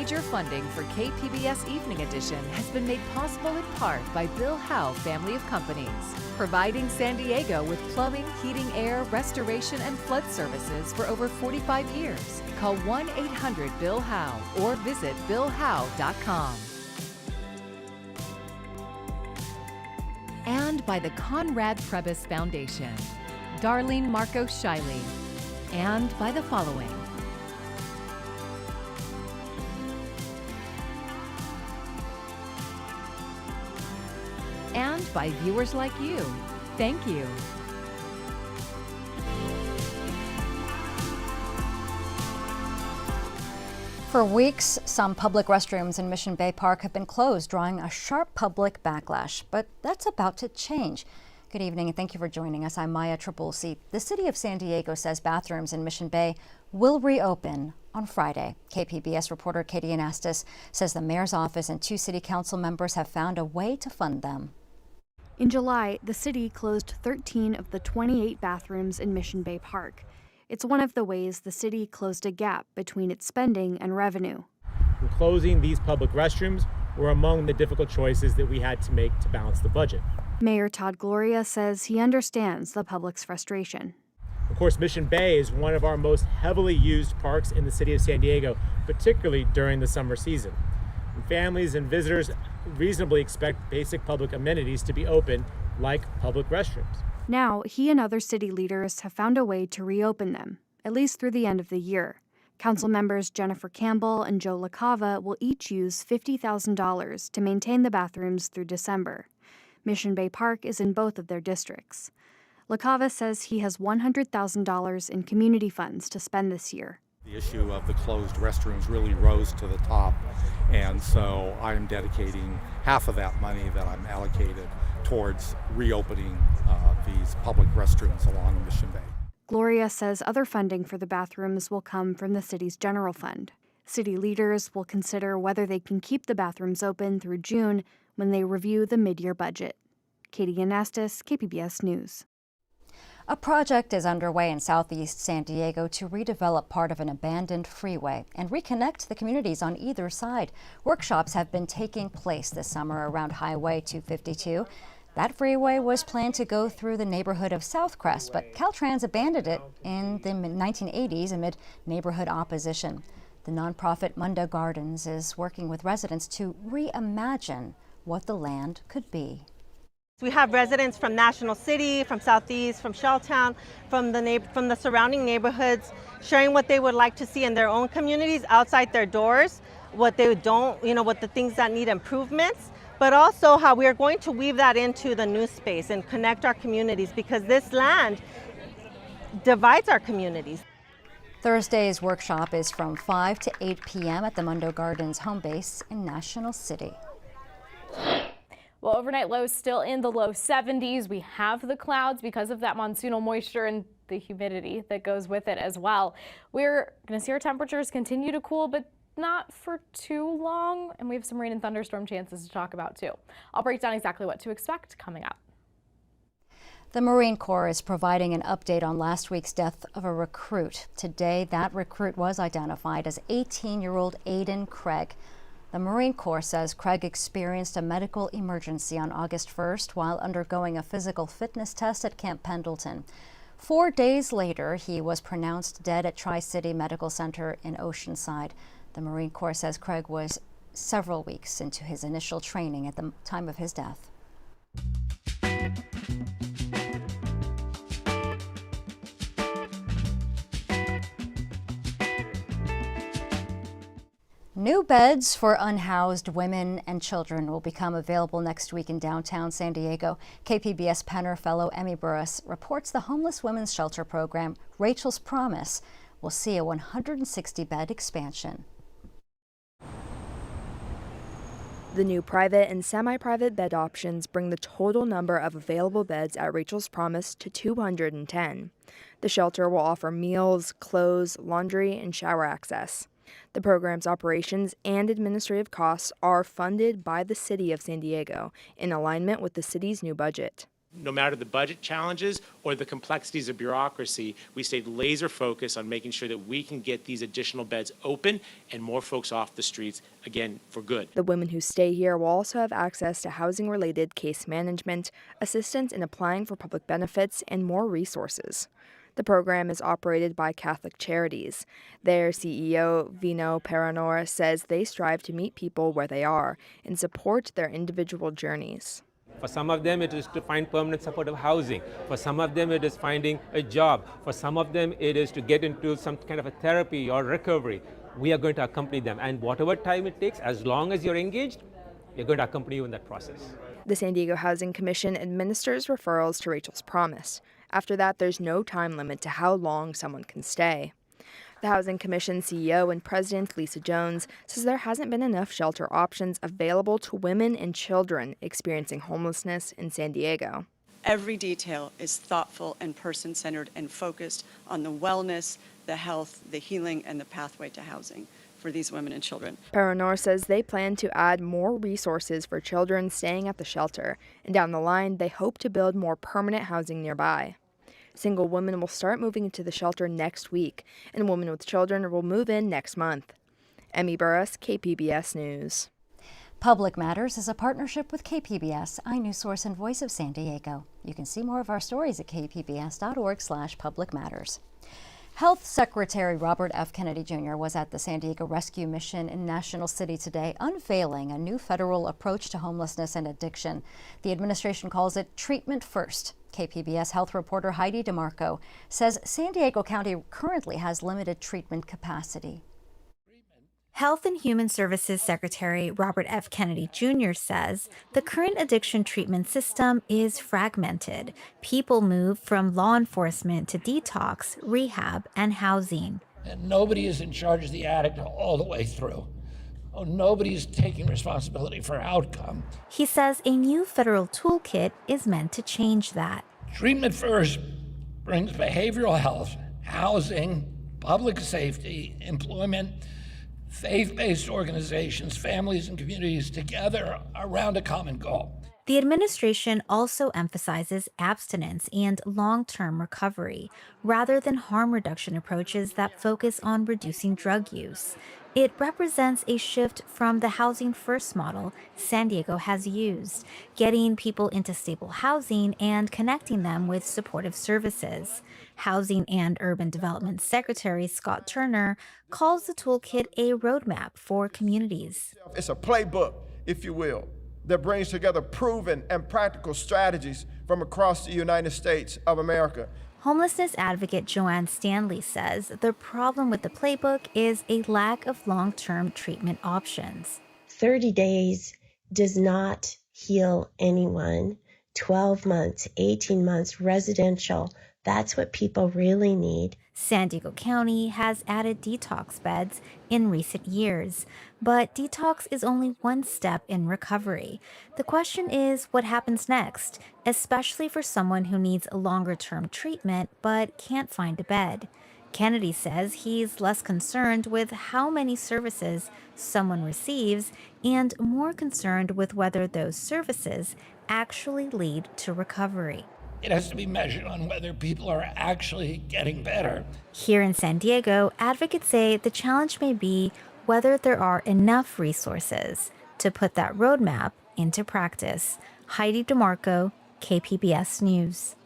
Major funding for KPBS Evening Edition has been made possible in part by Bill Howe Family of Companies, providing San Diego with plumbing, heating, air, restoration, and flood services for over 45 years. Call 1-800-BILL-HOWE or visit billhowe.com. And by the Conrad Prebys Foundation, Darlene Marcos Shiley, and by the following. And by viewers like you. Thank you. For weeks, some public restrooms in Mission Bay Park have been closed, drawing a sharp public backlash. But that's about to change. Good evening and thank you for joining us. I'm Maya Trabulsi. The city of San Diego says bathrooms in Mission Bay will reopen on Friday. KPBS reporter Katie Anastas says the mayor's office and 2 city council members have found a way to fund them. In July, the city closed 13 of the 28 bathrooms in Mission Bay Park. It's one of the ways the city closed a gap between its spending and revenue. In closing these public restrooms were among the difficult choices that we had to make to balance the budget. Mayor Todd Gloria says he understands the public's frustration. Of course, Mission Bay is one of our most heavily used parks in the city of San Diego, particularly during the summer season. And families and visitors reasonably expect basic public amenities to be open, like public restrooms. Now, he and other city leaders have found a way to reopen them, at least through the end of the year. Council members Jennifer Campbell and Joe LaCava will each use $50,000 to maintain the bathrooms through December. Mission Bay Park is in both of their districts. LaCava says he has $100,000 in community funds to spend this year. The issue of the closed restrooms really rose to the top, and so I'm dedicating half of that money that I'm allocated towards reopening these public restrooms along Mission Bay. Gloria says other funding for the bathrooms will come from the city's general fund. City leaders will consider whether they can keep the bathrooms open through June when they review the mid-year budget. Katie Anastas, KPBS News. A project is underway in southeast San Diego to redevelop part of an abandoned freeway and reconnect the communities on either side. Workshops have been taking place this summer around Highway 252. That freeway was planned to go through the neighborhood of Southcrest, but Caltrans abandoned it in the 1980s amid neighborhood opposition. The nonprofit Mundo Gardens is working with residents to reimagine what the land could be. We have residents from National City, from Southeast, from Shelltown, from the surrounding neighborhoods, sharing what they would like to see in their own communities outside their doors, what they don't, what the things that need improvements, but also how we are going to weave that into the new space and connect our communities, because this land divides our communities. Thursday's workshop is from 5 to 8 p.m. at the Mundo Gardens home base in National City. Well, overnight lows still in the low 70s. We have the clouds because of that monsoonal moisture and the humidity that goes with it as well. We're going to see our temperatures continue to cool, but not for too long. And we have some rain and thunderstorm chances to talk about too. I'll break down exactly what to expect coming up. The Marine Corps is providing an update on last week's death of a recruit. Today, that recruit was identified as 18-year-old Aiden Craig. The Marine Corps says Craig experienced a medical emergency on August 1st while undergoing a physical fitness test at Camp Pendleton. 4 days later, he was pronounced dead at Tri-City Medical Center in Oceanside. The Marine Corps says Craig was several weeks into his initial training at the time of his death. New beds for unhoused women and children will become available next week in downtown San Diego. KPBS Penner fellow Emmy Burris reports the homeless women's shelter program, Rachel's Promise, will see a 160-bed expansion. The new private and semi-private bed options bring the total number of available beds at Rachel's Promise to 210. The shelter will offer meals, clothes, laundry, and shower access. The program's operations and administrative costs are funded by the City of San Diego in alignment with the city's new budget. no matter the budget challenges or the complexities of bureaucracy, we stayed laser focused on making sure that we can get these additional beds open and more folks off the streets, again, for good. The women who stay here will also have access to housing-related case management, assistance in applying for public benefits, and more resources. The program is operated by Catholic Charities. Their CEO, Vino Peranor, says they strive to meet people where they are and support their individual journeys. For some of them, it is to find permanent supportive housing. For some of them, it is finding a job. For some of them, it is to get into some kind of a therapy or recovery. We are going to accompany them. And whatever time it takes, as long as you're engaged, we're going to accompany you in that process. The San Diego Housing Commission administers referrals to Rachel's Promise. After that, there's no time limit to how long someone can stay. The Housing Commission CEO and President Lisa Jones says there hasn't been enough shelter options available to women and children experiencing homelessness in San Diego. Every detail is thoughtful and person-centered and focused on the wellness, the health, the healing, and the pathway to housing for these women and children. Peranor says they plan to add more resources for children staying at the shelter, and down the line, they hope to build more permanent housing nearby. Single women will start moving into the shelter next week, and women with children will move in next month. Emmy Burris, KPBS News. Public Matters is a partnership with KPBS, iNewsSource and Voice of San Diego. You can see more of our stories at kpbs.org/publicmatters. Health Secretary Robert F. Kennedy Jr. was at the San Diego Rescue Mission in National City today, unveiling a new federal approach to homelessness and addiction. The administration calls it Treatment First. KPBS health reporter Heidi DeMarco says San Diego County currently has limited treatment capacity. Health and Human Services Secretary Robert F. Kennedy Jr. says the current addiction treatment system is fragmented. People move from law enforcement to detox, rehab, and housing. And nobody is in charge of the addict all the way through. Oh, nobody's taking responsibility for outcome. He says a new federal toolkit is meant to change that. Treatment First brings behavioral health, housing, public safety, employment, faith-based organizations, families, and communities together around a common goal. The administration also emphasizes abstinence and long-term recovery, rather than harm reduction approaches that focus on reducing drug use. It represents a shift from the Housing First model San Diego has used, getting people into stable housing and connecting them with supportive services. Housing and Urban Development Secretary Scott Turner calls the toolkit a roadmap for communities. It's a playbook, if you will, that brings together proven and practical strategies from across the United States of America. Homelessness advocate Joanne Stanley says the problem with the playbook is a lack of long-term treatment options. 30 days does not heal anyone. 12 months, 18 months, residential, that's what people really need. San Diego County has added detox beds in recent years, but detox is only one step in recovery. The question is what happens next, especially for someone who needs a longer-term treatment but can't find a bed. Kennedy says he's less concerned with how many services someone receives and more concerned with whether those services actually lead to recovery. It has to be measured on whether people are actually getting better. Here in San Diego, advocates say the challenge may be whether there are enough resources to put that roadmap into practice. Heidi DeMarco, KPBS News.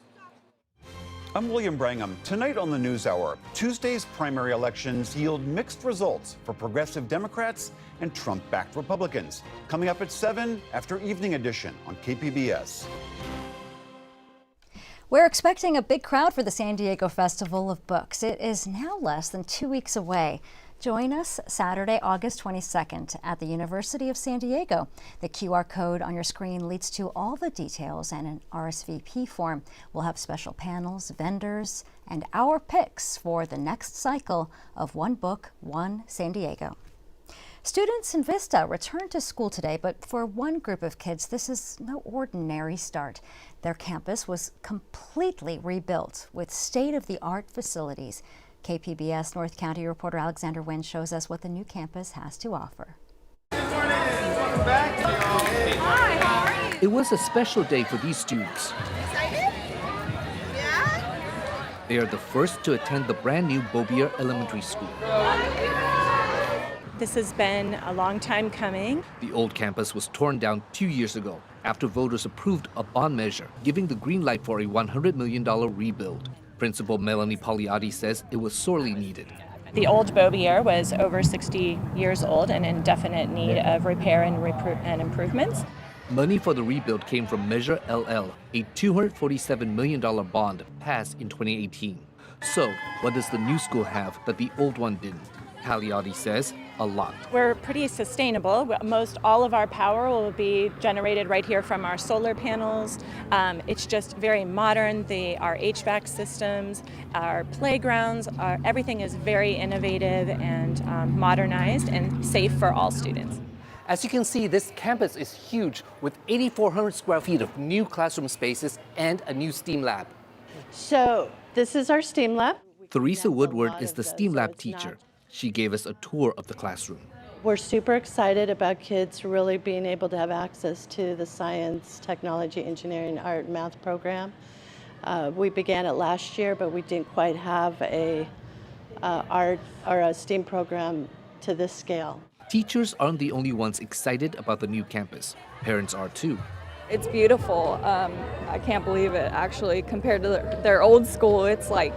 I'm William Brangham. Tonight on the NewsHour, Tuesday's primary elections yield mixed results for progressive Democrats and Trump-backed Republicans. Coming up at 7 after Evening Edition on KPBS. We're expecting a big crowd for the San Diego Festival of Books. It is now less than 2 weeks away. Join us Saturday, August 22nd at the University of San Diego. The QR code on your screen leads to all the details and an RSVP form. We'll have special panels, vendors, and our picks for the next cycle of One Book, One San Diego. Students in Vista returned to school today, but for one group of kids, this is no ordinary start. Their campus was completely rebuilt with state-of-the-art facilities. KPBS North County reporter Alexander Wynn shows us what the new campus has to offer. It was a special day for these students. They are the first to attend the brand new Bobier Elementary School. This has been a long time coming. The old campus was torn down 2 years ago after voters approved a bond measure giving the green light for a $100 million rebuild. Principal Melanie Pagliatti says it was sorely needed. The old Bobier was over 60 years old and in definite need of repair and improvements. Money for the rebuild came from Measure LL, a $247 million bond passed in 2018. So, what does the new school have that the old one didn't? Pagliatti says a lot. We're pretty sustainable. Most all of our power will be generated right here from our solar panels. It's just very modern. Our HVAC systems, our playgrounds, everything is very innovative and modernized and safe for all students. As you can see, this campus is huge with 8,400 square feet of new classroom spaces and a new STEAM lab. So this is our STEAM lab. Theresa Woodward is the STEAM lab teacher. She gave us a tour of the classroom. We're super excited about kids really being able to have access to the science, technology, engineering, art, and math program. We began it last year, but we didn't quite have a art or a STEAM program to this scale. Teachers aren't the only ones excited about the new campus. Parents are too. It's beautiful. I can't believe it, actually. Compared to their old school, it's like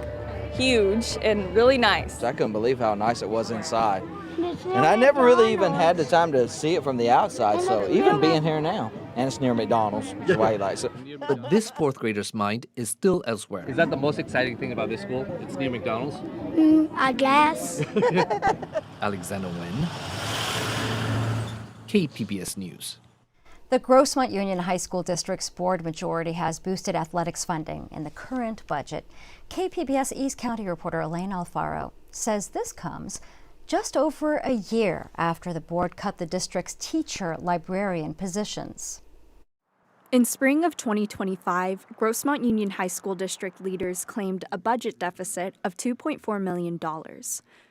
huge and really nice. I couldn't believe how nice it was inside. And I never really even had the time to see it from the outside, so even being here now, and it's near McDonald's, is why he likes it. But this fourth grader's mind is still elsewhere. Is that the most exciting thing about this school? It's near McDonald's? I guess. Alexander Nguyen, KPBS News. The Grossmont Union High School District's board majority has boosted athletics funding in the current budget. KPBS East County reporter Elaine Alfaro says this comes just over a year after the board cut the district's teacher librarian positions. In spring of 2025, Grossmont Union High School District leaders claimed a budget deficit of $2.4 million.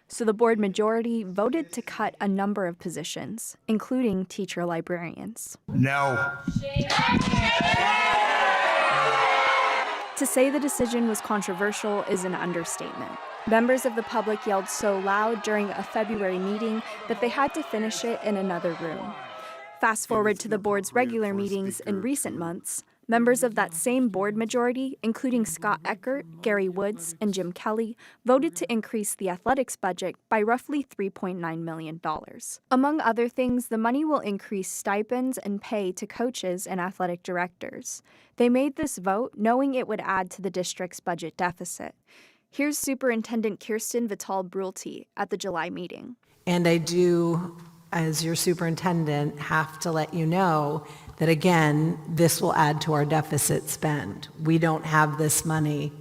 So the board majority voted to cut a number of positions, including teacher librarians. No. To say the decision was controversial is an understatement. Members of the public yelled so loud during a February meeting that they had to finish it in another room. Fast forward to the board's regular meetings in recent months, members of that same board majority, including Scott Eckert, Gary Woods, and Jim Kelly, voted to increase the athletics budget by roughly $3.9 million. Among other things, the money will increase stipends and pay to coaches and athletic directors. They made this vote knowing it would add to the district's budget deficit. Here's Superintendent Kirsten Vital-Brulti at the July meeting. And I do, as your superintendent, have to let you know that, again, this will add to our deficit spend. We don't have this money.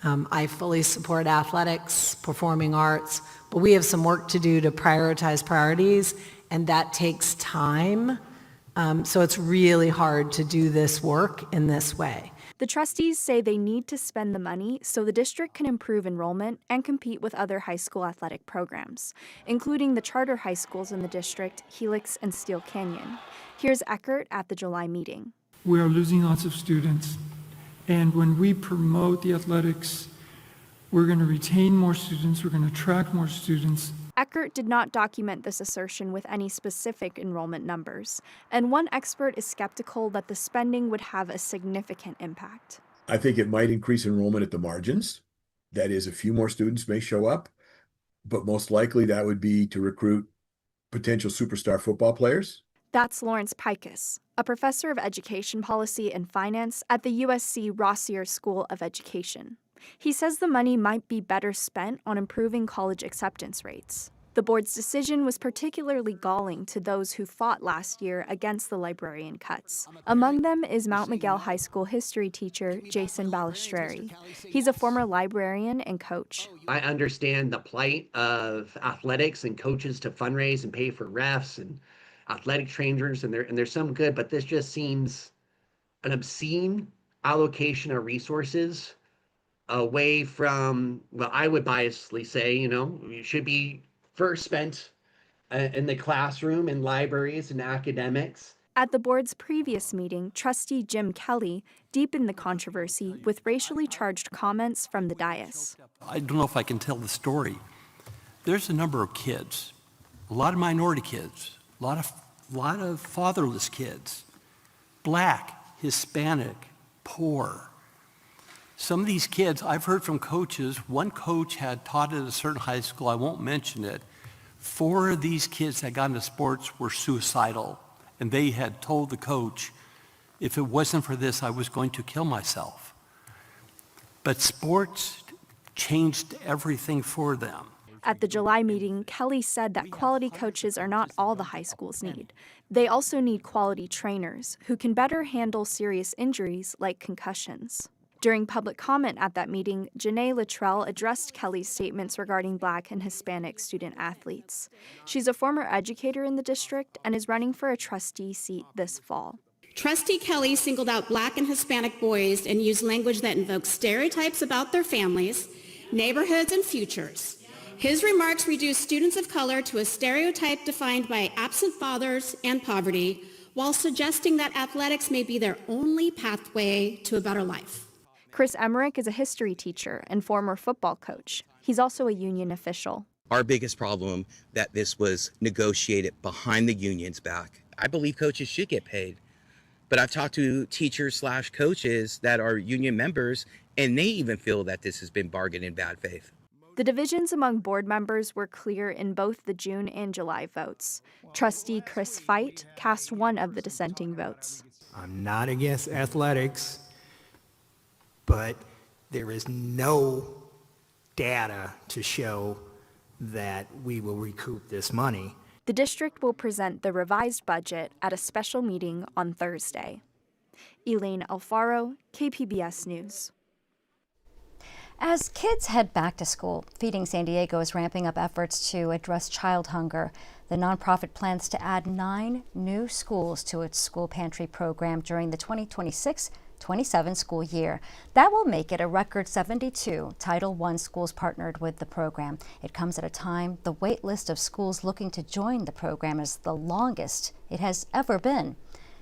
I fully support athletics, performing arts, but we have some work to do to prioritize priorities, and that takes time. So it's really hard to do this work in this way. The trustees say they need to spend the money so the district can improve enrollment and compete with other high school athletic programs, including the charter high schools in the district, Helix and Steel Canyon. Here's Eckert at the July meeting. We are losing lots of students, and when we promote the athletics, we're going to retain more students, we're going to attract more students. Eckert did not document this assertion with any specific enrollment numbers, and one expert is skeptical that the spending would have a significant impact. I think it might increase enrollment at the margins. That is, a few more students may show up, but most likely that would be to recruit potential superstar football players. That's Lawrence Pikus, a professor of education policy and finance at the USC Rossier School of Education. He says the money might be better spent on improving college acceptance rates. The board's decision was particularly galling to those who fought last year against the librarian cuts. Among them is Mount Miguel High School history teacher Jason Balistreri. He's a former librarian and coach. I understand the plight of athletics and coaches to fundraise and pay for refs and athletic trainers, and there's some good, but this just seems an obscene allocation of resources away from, well, I would biasly say, you should be first spent in the classroom, in libraries, and academics. At the board's previous meeting, trustee Jim Kelly deepened the controversy with racially charged comments from the dais. I don't know if I can tell the story. There's a number of kids, a lot of minority kids, a lot of fatherless kids, Black, Hispanic, poor. Some of these kids, I've heard from coaches, one coach had taught at a certain high school, I won't mention it, 4 of these kids that got into sports were suicidal. And they had told the coach, if it wasn't for this, I was going to kill myself. But sports changed everything for them. At the July meeting, Kelly said that quality coaches are not all the high schools need. They also need quality trainers who can better handle serious injuries like concussions. During public comment at that meeting, Janae Luttrell addressed Kelly's statements regarding Black and Hispanic student athletes. She's a former educator in the district and is running for a trustee seat this fall. Trustee Kelly singled out Black and Hispanic boys and used language that invokes stereotypes about their families, neighborhoods, and futures. His remarks reduced students of color to a stereotype defined by absent fathers and poverty, while suggesting that athletics may be their only pathway to a better life. Chris Emmerich is a history teacher and former football coach. He's also a union official. Our biggest problem that this was negotiated behind the union's back. I believe coaches should get paid, but I've talked to teachers/coaches that are union members, and they even feel that this has been bargained in bad faith. The divisions among board members were clear in both the June and July votes. Trustee Chris Feit cast one of the dissenting votes. I'm not against athletics, but there is no data to show that we will recoup this money. The district will present the revised budget at a special meeting on Thursday. Elaine Alfaro, KPBS News. As kids head back to school, Feeding San Diego is ramping up efforts to address child hunger. The nonprofit plans to add 9 new schools to its school pantry program during the 2026-27 school year. That will make it a record 72 Title I schools partnered with the program. It comes at a time the wait list of schools looking to join the program is the longest it has ever been.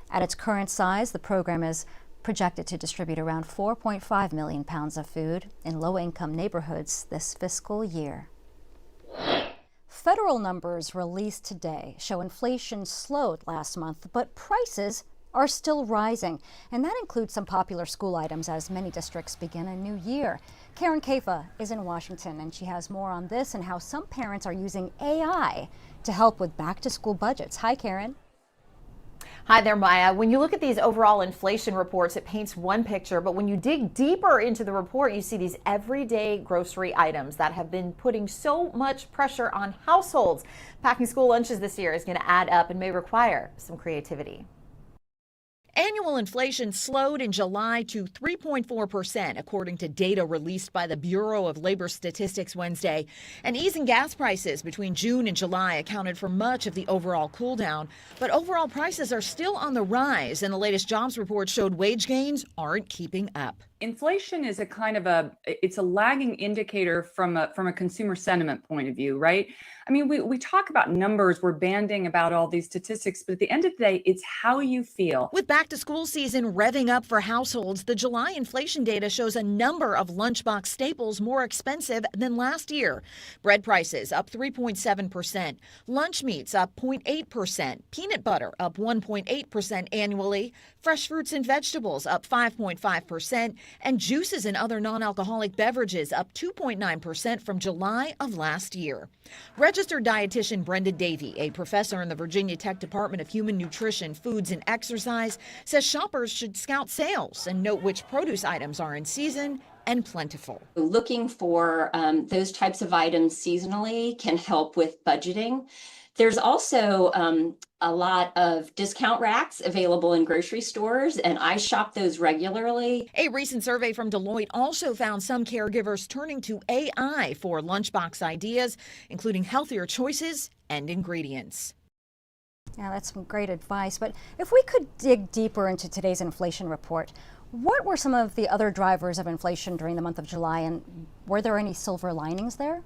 At its current size, the program is projected to distribute around 4.5 million pounds of food in low-income neighborhoods this fiscal year. Federal numbers released today show inflation slowed last month, but prices are still rising, and that includes some popular school items as many districts begin a new year. Karen Kafa is in Washington, and she has more on this and how some parents are using AI to help with back-to-school budgets. Hi, Karen. Hi there, Maya. When you look at these overall inflation reports, it paints one picture, but when you dig deeper into the report, you see these everyday grocery items that have been putting so much pressure on households. Packing school lunches this year is going to add up and may require some creativity. Annual inflation slowed in July to 3.4%, according to data released by the Bureau of Labor Statistics Wednesday. And easing gas prices between June and July accounted for much of the overall cool down. But overall prices are still on the rise, and the latest jobs report showed wage gains aren't keeping up. Inflation is it's a lagging indicator from a consumer sentiment point of view, right? I mean, we talk about numbers, we're banding about all these statistics, but at the end of the day, it's how you feel. With back to school season revving up for households, the July inflation data shows a number of lunchbox staples more expensive than last year. Bread prices up 3.7%, lunch meats up 0.8%, peanut butter up 1.8% annually, fresh fruits and vegetables up 5.5%, and juices and other non-alcoholic beverages up 2.9% from July of last year. Registered dietitian Brenda Davey, a professor in the Virginia Tech Department of Human Nutrition, Foods, and Exercise, says shoppers should scout sales and note which produce items are in season and plentiful. Looking for those types of items seasonally can help with budgeting. There's also a lot of discount racks available in grocery stores, and I shop those regularly. A recent survey from Deloitte also found some caregivers turning to AI for lunchbox ideas, including healthier choices and ingredients. Yeah, that's some great advice. But if we could dig deeper into today's inflation report, what were some of the other drivers of inflation during the month of July, and were there any silver linings there?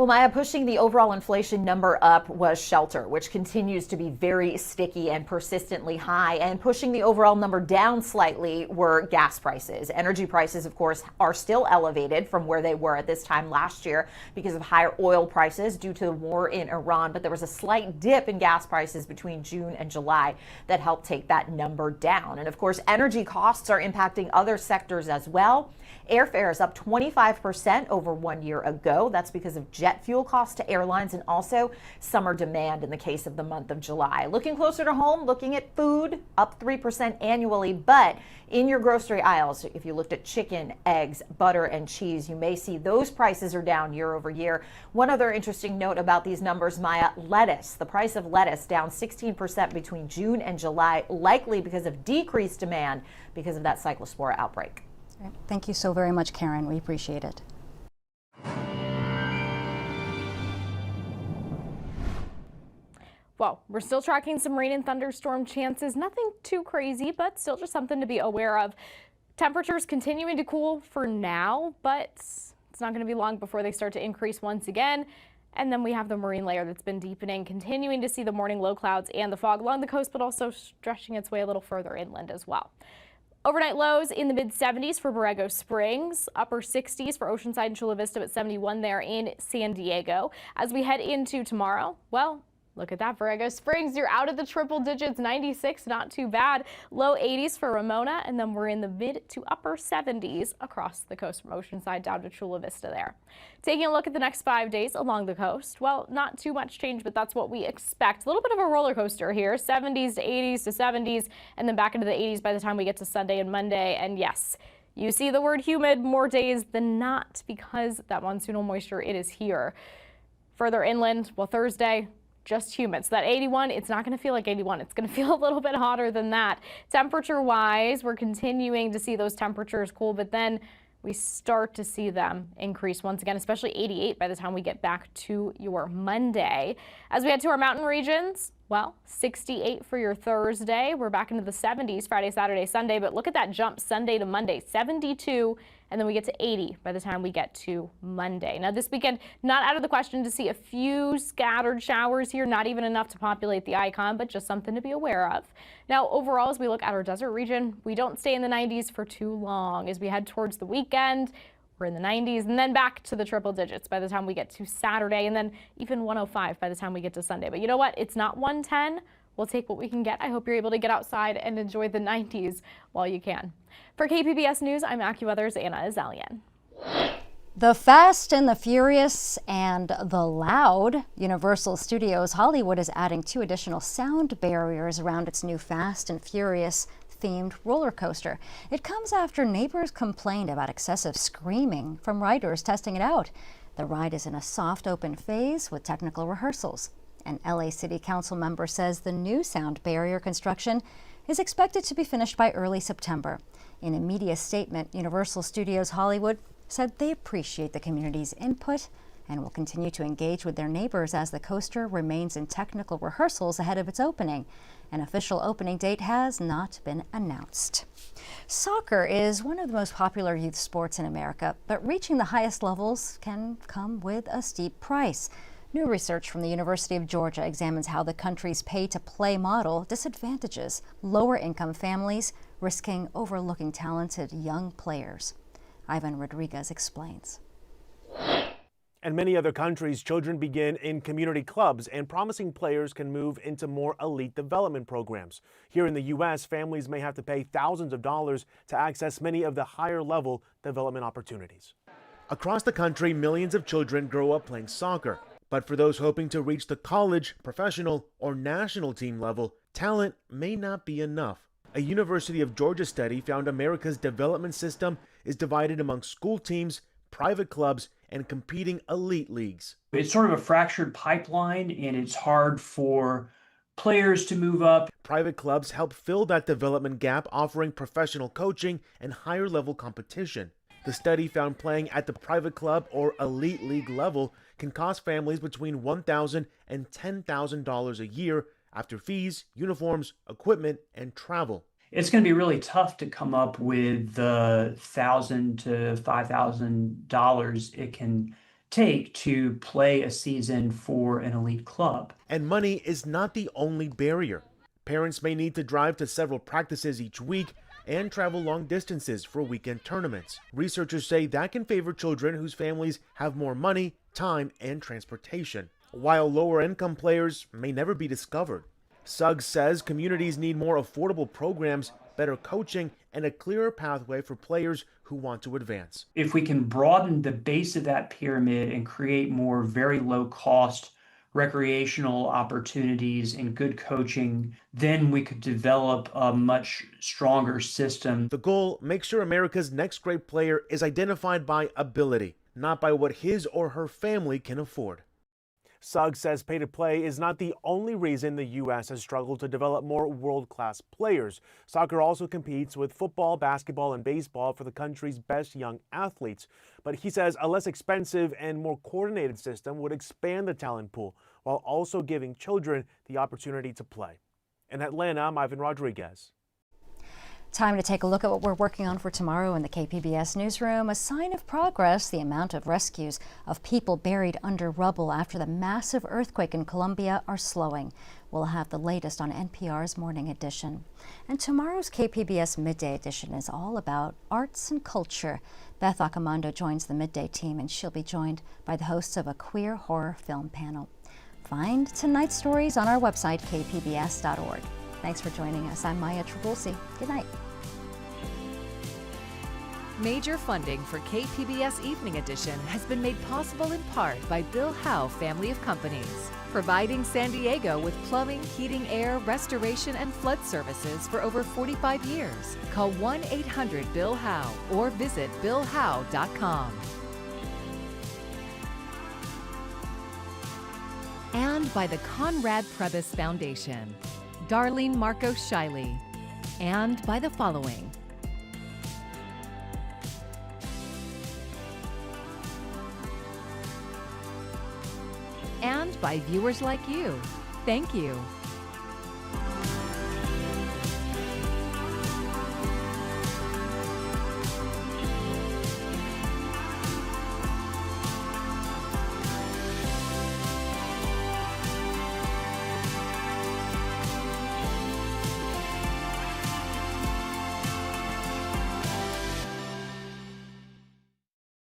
Well, Maya, pushing the overall inflation number up was shelter, which continues to be very sticky and persistently high. And pushing the overall number down slightly were gas prices. Energy prices, of course, are still elevated from where they were at this time last year because of higher oil prices due to the war in Iran. But there was a slight dip in gas prices between June and July that helped take that number down. And of course, energy costs are impacting other sectors as well. Airfare is up 25% over 1 year ago. That's because of jet fuel costs to airlines and also summer demand in the case of the month of July. Looking closer to home, looking at food, up 3% annually. But in your grocery aisles, if you looked at chicken, eggs, butter, and cheese, you may see those prices are down year over year. One other interesting note about these numbers, Maya, lettuce. The price of lettuce down 16% between June and July, likely because of decreased demand because of that cyclospora outbreak. Thank you so very much, Karen. We appreciate it. Well, we're still tracking some rain and thunderstorm chances. Nothing too crazy, but still just something to be aware of. Temperatures continuing to cool for now, but it's not going to be long before they start to increase once again. And then we have the marine layer that's been deepening, continuing to see the morning low clouds and the fog along the coast, but also stretching its way a little further inland as well. Overnight lows in the mid-70s for Borrego Springs, upper 60s for Oceanside and Chula Vista, at 71 there in San Diego. As we head into tomorrow, well, look at that, Borrego Springs, you're out of the triple digits, 96, not too bad. Low 80s for Ramona, and then we're in the mid to upper 70s across the coast from Oceanside down to Chula Vista there. Taking a look at the next 5 days along the coast, well, not too much change, but that's what we expect. A little bit of a roller coaster here, 70s to 80s to 70s, and then back into the 80s by the time we get to Sunday and Monday. And yes, you see the word humid more days than not because that monsoonal moisture, it is here. Further inland, well, Thursday, just humid. So that 81, it's not going to feel like 81. It's going to feel a little bit hotter than that. Temperature-wise, we're continuing to see those temperatures cool, but then we start to see them increase once again, especially 88 by the time we get back to your Monday. As we head to our mountain regions, well, 68 for your Thursday. We're back into the 70s Friday, Saturday, Sunday, but look at that jump Sunday to Monday, 72, and then we get to 80 by the time we get to Monday. Now this weekend, not out of the question to see a few scattered showers here, not even enough to populate the icon, but just something to be aware of. Now overall, as we look at our desert region, we don't stay in the 90s for too long. As we head towards the weekend, we're in the 90s and then back to the triple digits by the time we get to Saturday, and then even 105 by the time we get to Sunday. But you know what? It's not 110. We'll take what we can get. I hope you're able to get outside and enjoy the 90s while you can. For KPBS News, I'm AccuWeather's Anna Azalian. The Fast and the Furious and the Loud, Universal Studios Hollywood is adding 2 additional sound barriers around its new Fast and Furious themed roller coaster. It comes after neighbors complained about excessive screaming from riders testing it out. The ride is in a soft open phase with technical rehearsals. An LA City Council member says the new sound barrier construction is expected to be finished by early September. In a media statement, Universal Studios Hollywood said they appreciate the community's input and will continue to engage with their neighbors as the coaster remains in technical rehearsals ahead of its opening. An official opening date has not been announced. Soccer is one of the most popular youth sports in America, but reaching the highest levels can come with a steep price. New research from the University of Georgia examines how the country's pay-to-play model disadvantages lower-income families, risking overlooking talented young players. Ivan Rodriguez explains. In many other countries, children begin in community clubs, and promising players can move into more elite development programs. Here in the U.S., families may have to pay thousands of dollars to access many of the higher-level development opportunities. Across the country, millions of children grow up playing soccer. But for those hoping to reach the college, professional, or national team level, talent may not be enough. A University of Georgia study found America's development system is divided among school teams, private clubs, and competing elite leagues. It's sort of a fractured pipeline, and it's hard for players to move up. Private clubs help fill that development gap, offering professional coaching and higher-level competition. The study found playing at the private club or elite league level can cost families between $1,000 and $10,000 a year after fees, uniforms, equipment, and travel. It's going to be really tough to come up with the $1,000 to $5,000 it can take to play a season for an elite club. And money is not the only barrier. Parents may need to drive to several practices each week and travel long distances for weekend tournaments. Researchers say that can favor children whose families have more money, time, and transportation, while lower income players may never be discovered. Suggs says communities need more affordable programs, better coaching, and a clearer pathway for players who want to advance. If we can broaden the base of that pyramid and create more very low cost recreational opportunities and good coaching, then we could develop a much stronger system. The goal: make sure America's next great player is identified by ability, not by what his or her family can afford. Suggs says pay to play is not the only reason the U.S. has struggled to develop more world-class players. Soccer also competes with football, basketball, and baseball for the country's best young athletes. But he says a less expensive and more coordinated system would expand the talent pool while also giving children the opportunity to play. In Atlanta, I'm Ivan Rodriguez. Time to take a look at what we're working on for tomorrow in the KPBS newsroom. A sign of progress, the amount of rescues of people buried under rubble after the massive earthquake in Colombia are slowing. We'll have the latest on NPR's Morning Edition. And tomorrow's KPBS Midday Edition is all about arts and culture. Beth Accomando joins the Midday team, and she'll be joined by the hosts of a queer horror film panel. Find tonight's stories on our website, kpbs.org. Thanks for joining us. I'm Maya Trabulsi. Good night. Major funding for KPBS Evening Edition has been made possible in part by Bill Howe Family of Companies, providing San Diego with plumbing, heating, air, restoration, and flood services for over 45 years. Call 1-800-BILL-HOWE or visit billhowe.com. And by the Conrad Prebys Foundation, Darlene Marcos Shiley, and by the following: and by viewers like you. Thank you.